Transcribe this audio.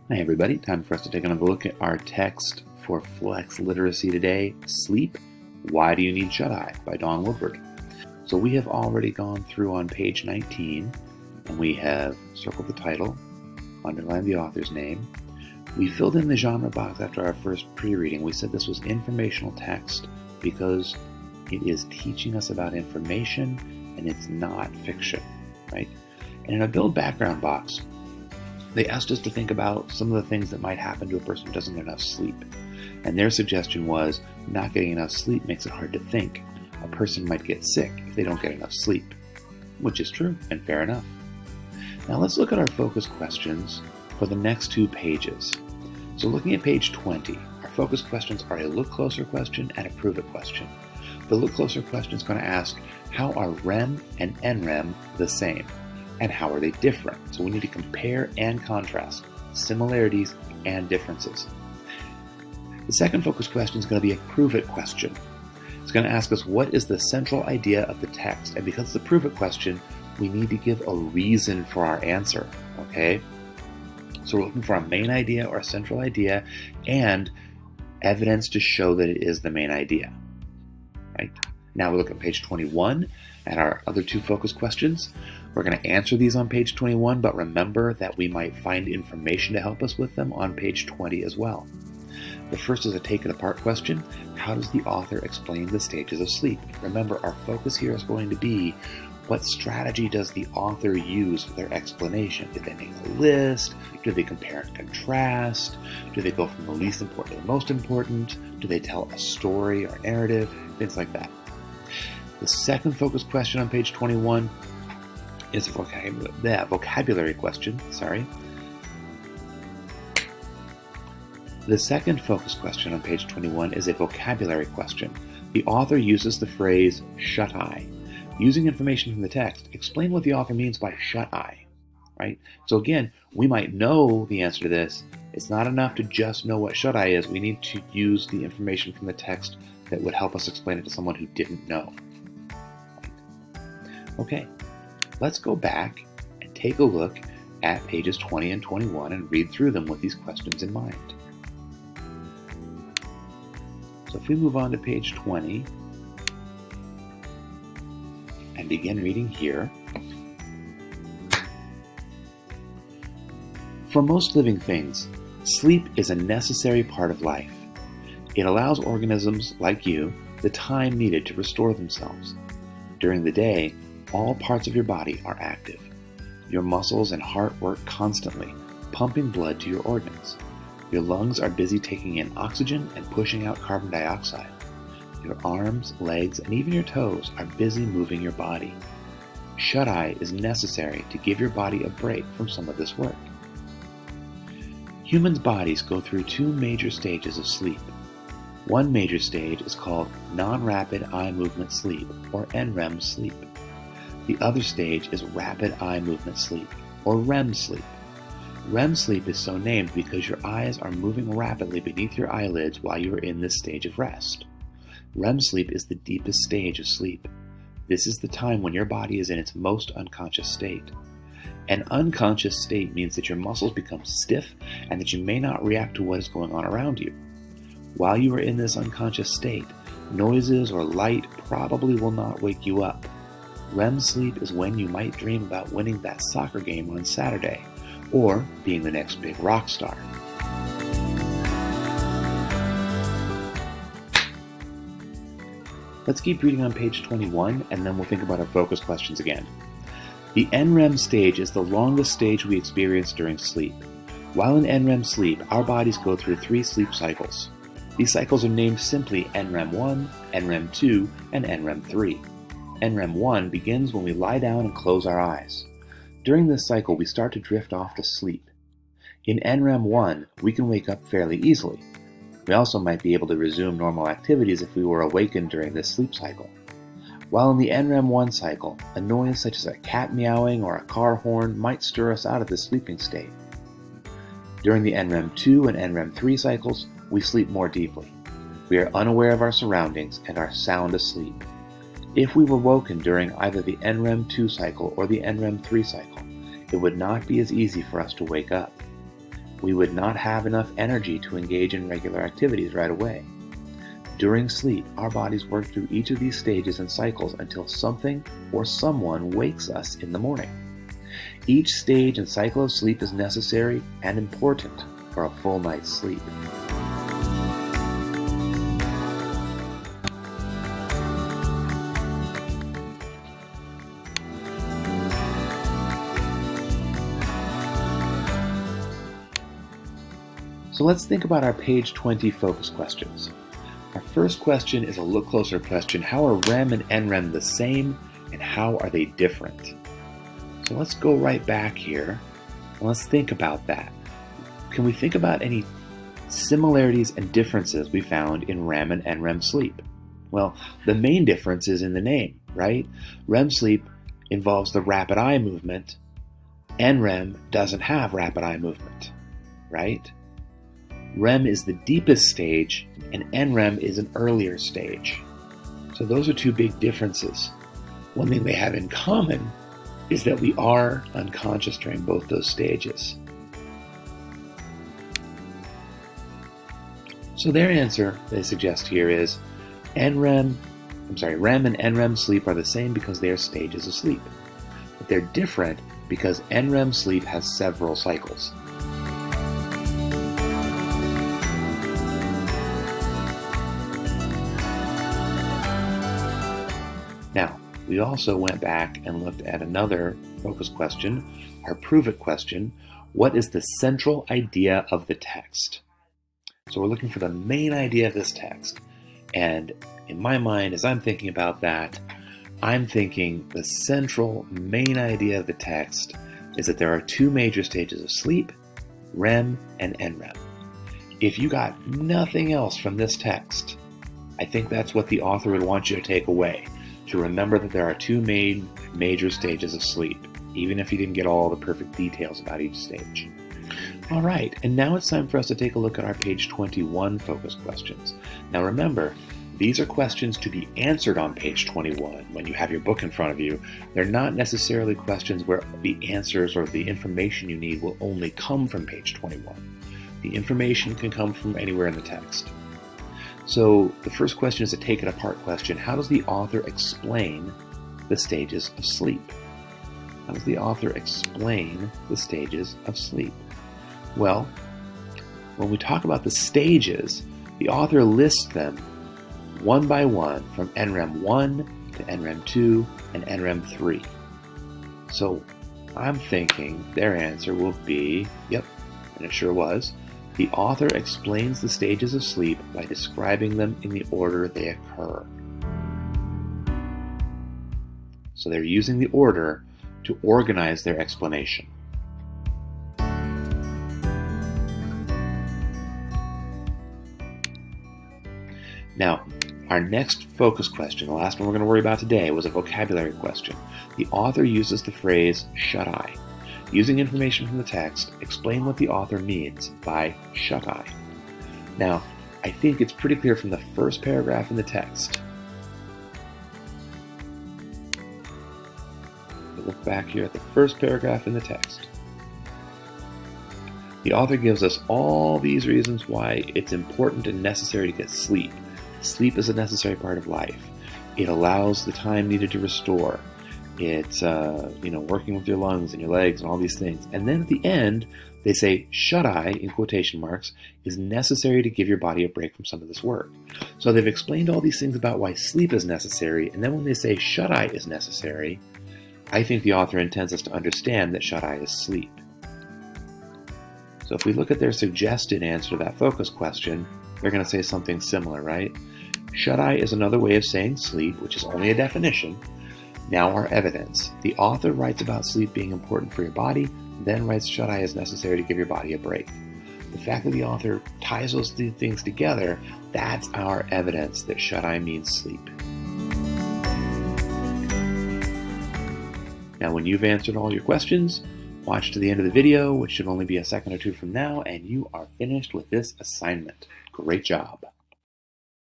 Hi everybody, time for us to take another look at our text for Flex Literacy today, Sleep, Why Do You Need Shut-Eye by Dawn Woodward. So we have already gone through on page 19, and we have circled the title, underlined the author's name. We filled in the genre box after our first pre-reading. We said this was informational text because it is teaching us about information and it's not fiction, right? And in a build background box, they asked us to think about some of the things that might happen to a person who doesn't get enough sleep. And their suggestion was not getting enough sleep makes it hard to think. A person might get sick if they don't get enough sleep, which is true and fair enough. Now let's look at our focus questions for the next 2 pages. So looking at page 20, our focus questions are a look closer question and a prove it question. The look closer question is going to ask, how are REM and NREM the same? And how are they different? So we need to compare and contrast similarities and differences. The second focus question is going to be a prove it question. It's going to ask us, what is the central idea of the text? And because it's a prove it question, we need to give a reason for our answer, okay? So we're looking for a main idea or a central idea and evidence to show that it is the main idea, right? Now we look at page 21 at our other 2 focus questions. We're going to answer these on page 21, but remember that we might find information to help us with them on page 20 as well. The first is a take it apart question. How does the author explain the stages of sleep? Remember, our focus here is going to be, what strategy does the author use for their explanation? Did they make a list? Do they compare and contrast? Do they go from the least important to the most important? Do they tell a story or narrative? Things like that. The second focus question on page 21 is a vocabulary question. The second focus question on page 21 is a vocabulary question. The author uses the phrase shut-eye. Using information from the text, explain what the author means by shut-eye, right? So again, we might know the answer to this. It's not enough to just know what shut-eye is. We need to use the information from the text that would help us explain it to someone who didn't know. Okay, let's go back and take a look at pages 20 and 21 and read through them with these questions in mind. So if we move on to page 20 and begin reading here. For most living things, sleep is a necessary part of life. It allows organisms like you the time needed to restore themselves. During the day, all parts of your body are active. Your muscles and heart work constantly, pumping blood to your organs. Your lungs are busy taking in oxygen and pushing out carbon dioxide. Your arms, legs, and even your toes are busy moving your body. Shut-eye is necessary to give your body a break from some of this work. Humans' bodies go through 2 major stages of sleep. One major stage is called non-rapid eye movement sleep, or NREM sleep. The other stage is rapid eye movement sleep, or REM sleep. REM sleep is so named because your eyes are moving rapidly beneath your eyelids while you are in this stage of rest. REM sleep is the deepest stage of sleep. This is the time when your body is in its most unconscious state. An unconscious state means that your muscles become stiff and that you may not react to what is going on around you. While you are in this unconscious state, noises or light probably will not wake you up. REM sleep is when you might dream about winning that soccer game on Saturday, or being the next big rock star. Let's keep reading on page 21, and then we'll think about our focus questions again. The NREM stage is the longest stage we experience during sleep. While in NREM sleep, our bodies go through 3 sleep cycles. These cycles are named simply NREM 1, NREM 2, and NREM 3. NREM 1 begins when we lie down and close our eyes. During this cycle, we start to drift off to sleep. In NREM 1, we can wake up fairly easily. We also might be able to resume normal activities if we were awakened during this sleep cycle. While in the NREM 1 cycle, a noise such as a cat meowing or a car horn might stir us out of this sleeping state. During the NREM 2 and NREM 3 cycles, we sleep more deeply. We are unaware of our surroundings and are sound asleep. If we were woken during either the NREM 2 cycle or the NREM 3 cycle, it would not be as easy for us to wake up. we would not have enough energy to engage in regular activities right away. During sleep, our bodies work through each of these stages and cycles until something or someone wakes us in the morning. Each stage and cycle of sleep is necessary and important for a full night's sleep. So let's think about our page 20 focus questions. Our first question is a look closer question. How are REM and NREM the same, and how are they different? So let's go right back here and let's think about that. Can we think about any similarities and differences we found in REM and NREM sleep? Well, the main difference is in the name, right? REM sleep involves the rapid eye movement. NREM doesn't have rapid eye movement, right? REM is the deepest stage, and NREM is an earlier stage. So those are two big differences. One thing they have in common is that we are unconscious during both those stages. So their answer, they suggest here, is REM and NREM sleep are the same because they are stages of sleep. But they're different because NREM sleep has several cycles. Now, we also went back and looked at another focus question, our prove it question. What is the central idea of the text? So we're looking for the main idea of this text. And in my mind, as I'm thinking about that, I'm thinking the central main idea of the text is that there are two major stages of sleep, REM and NREM. If you got nothing else from this text, I think that's what the author would want you to take away. To remember that there are two main major stages of sleep, even if you didn't get all the perfect details about each stage. All right, and now it's time for us to take a look at our page 21 focus questions. Now remember, these are questions to be answered on page 21 when you have your book in front of you. They're not necessarily questions where the answers or the information you need will only come from page 21. The information can come from anywhere in the text. So the first question is a take it apart question. How does the author explain the stages of sleep? How does the author explain the stages of sleep? Well, when we talk about the stages, the author lists them one by one from NREM 1 to NREM 2 and NREM 3. So I'm thinking their answer will be, yep, and it sure was, the author explains the stages of sleep by describing them in the order they occur. So they're using the order to organize their explanation. Now, our next focus question, the last one we're going to worry about today, was a vocabulary question. The author uses the phrase shut-eye. Using information from the text, explain what the author means by shut-eye. Now, I think it's pretty clear from the first paragraph in the text. Look back here at the first paragraph in the text. The author gives us all these reasons why it's important and necessary to get sleep. Sleep is a necessary part of life. It allows the time needed to restore. It's working with your lungs and your legs and all these things. And then at the end, they say shut-eye, in quotation marks, is necessary to give your body a break from some of this work. So they've explained all these things about why sleep is necessary, and then when they say shut-eye is necessary, I think the author intends us to understand that shut-eye is sleep. So if we look at their suggested answer to that focus question, they're going to say something similar, right? Shut-eye is another way of saying sleep, which is only a definition. Now our evidence. The author writes about sleep being important for your body, then writes shut-eye is necessary to give your body a break. The fact that the author ties those two things together, that's our evidence that shut-eye means sleep. Now when you've answered all your questions, watch to the end of the video, which should only be a second or two from now, and you are finished with this assignment. Great job.